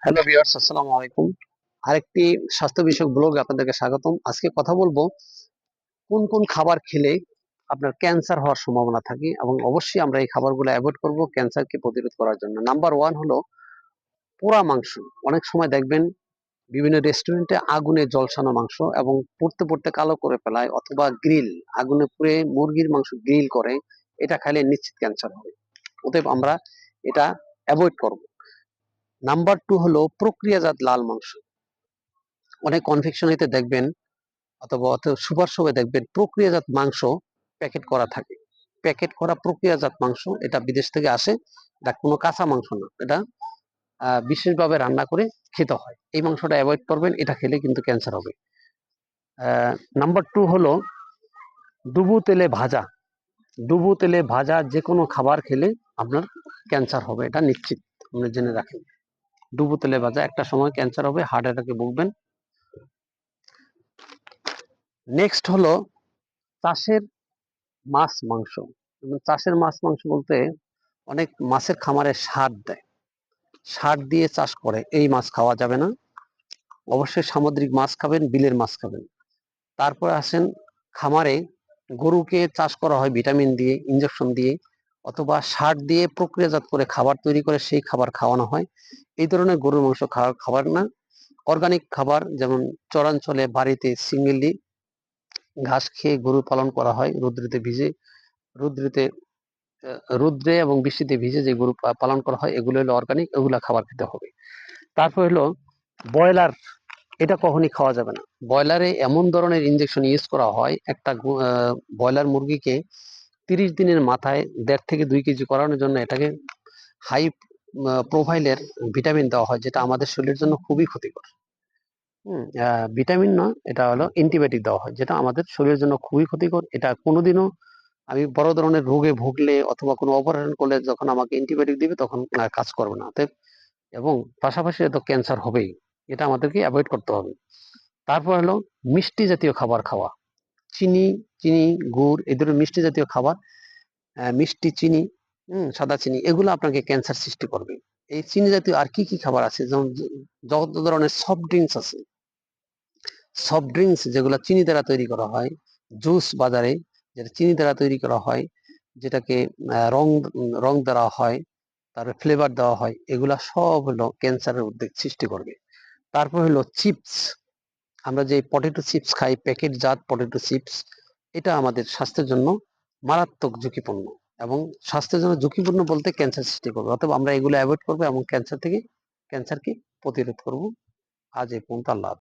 Hello viewers, আসসালামু আলাইকুম। আরেকটি স্বাস্থ্য বিষয়ক ব্লগে আপনাদেরকে স্বাগতম। আজকে কথা বলবো কোন কোন খাবার খেলে আপনার ক্যান্সার হওয়ার সম্ভাবনা থাকে এবং অবশ্যই আমরা এই খাবারগুলো অ্যাভয়েড করব ক্যান্সারকে প্রতিরোধ করার জন্য। নাম্বার 1 হলো পোড়া মাংস। অনেক সময় দেখবেন বিভিন্ন রেস্টুরেন্টে আগুনে ঝলসানো মাংস এবং পুড়তে পুড়তে কালো করে ফেলায়, অথবা গ্রিল আগুনে পুড়ে মুরগির মাংস গ্রিল করে, এটা খাইলে নিশ্চিত ক্যান্সার হবে। অতএব আমরা এটা অ্যাভয়েড করব। নাম্বার 2 হলো প্রক্রিয়াজাত লাল মাংস। অনেক কনফেকশনারিতে দেখবেন অথবা সুপার শপে দেখবেন প্রক্রিয়াজাত মাংস প্যাকেট করা থাকে। প্যাকেট করা প্রক্রিয়াজাত মাংস এটা বিদেশ থেকে আসে। এটা কোনো কাঁচা মাংস না, এটা বিশেষভাবে রান্না করে খেতে হয়। এই মাংসটা অ্যাভয়েড করবেন, এটা খেলে কিন্তু ক্যান্সার হবে। নাম্বার 2 হলো ডুবো তেলে ভাজা। ডুবো তেলে ভাজা যে কোনো খাবার খেলে আপনার ক্যান্সার হবে, এটা নিশ্চিত, আপনি জেনে রাখেন। ডুবো তেলে ভাজা একটা সময় ক্যান্সার হবে, হার্ট অ্যাটাকে ভুগবেন। নেক্সট হলো চাষের মাছ মাংস। চাষের মাছ মাংস বলতে অনেক মাছের খামারে সার দেয়, সার দিয়ে চাষ করে, এই মাছ খাওয়া যাবে না। অবশ্যই সামুদ্রিক মাছ খাবেন, বিলের মাছ খাবেন। তারপরে আসেন খামারে গরুকে চাষ করা হয় ভিটামিন দিয়ে, ইনজেকশন দিয়ে, অথবা সার দিয়ে প্রক্রিয়াজাত করে খাবার তৈরি করে সেই খাবার খাওয়ানো হয়। এই ধরনের গরুর মাংস খাবার না। অর্গানিক খাবার, যেমন চরাঞ্চলে বাড়িতে সিঙ্গেলি ঘাস খেয়ে গরু পালন করা হয়, রৌদ্রেতে রৌদ্রে এবং বৃষ্টিতে ভিজে যে গরু পালন করা হয়, এগুলো হলো অর্গানিক, এগুলা খাবার খেতে হবে। তারপর হলো ব্রয়লার, এটা কখনই খাওয়া যাবে না। ব্রয়লারে এমন ধরনের ইনজেকশন ইউজ করা হয়, একটা ব্রয়লার মুরগিকে 30 দিনের মাথায় 1.5 থেকে 2 কেজি করানোর জন্য এটাকে হাই প্রোফাইলের ভিটামিন দেওয়া হয়, যেটা আমাদের শরীরের জন্য খুবই ক্ষতিকর। ভিটামিন না, এটা হলো অ্যান্টিবায়োটিক দেওয়া হয়, যেটা আমাদের শরীরের জন্য খুবই ক্ষতিকর। এটা কোনোদিনও আমি বড় ধরনের রোগে ভুগলে অথবা কোনো অপারেশন করলে যখন আমাকে অ্যান্টিবায়োটিক দিবে তখন কাজ করবে না। এবং পাশাপাশি তো ক্যান্সার হবেই, এটা আমাদেরকে অ্যাভয়েড করতে হবে। তারপর হলো মিষ্টি জাতীয় খাবার খাওয়া। চিনি চিনি গুড়, এই ধরনের মিষ্টি জাতীয় খাবার, মিষ্টি চিনি, সাদা চিনি, এগুলো আপনাকে ক্যান্সার সৃষ্টি করবে। এই চিনি জাতীয় আর কি কি খাবার আছে, যেমন যত ধরনের সফট ড্রিঙ্কস আছে, সফট ড্রিঙ্কস যেগুলো চিনি দ্বারা তৈরি করা হয়, জুস বাজারে যেটা চিনি দ্বারা তৈরি করা হয়, যেটাকে রং রং দেওয়া হয়, তারপরে ফ্লেভার দেওয়া হয়, এগুলা সব হলো ক্যান্সারের উদ্বেগ সৃষ্টি করবে। তারপর হলো চিপস। আমরা যে পটেটো চিপস খাই, প্যাকেট জাত পটেটো চিপস, এটা আমাদের স্বাস্থ্যের জন্য মারাত্মক ঝুঁকিপূর্ণ, এবং স্বাস্থ্যের জন্য ঝুঁকিপূর্ণ বলতে ক্যান্সার সৃষ্টি করবে। অথবা আমরা এগুলো অ্যাভয়েড করবো এবং ক্যান্সারকে প্রতিরোধ করব। আজ এই পর্যন্ত, আল্লাহ হাফেজ।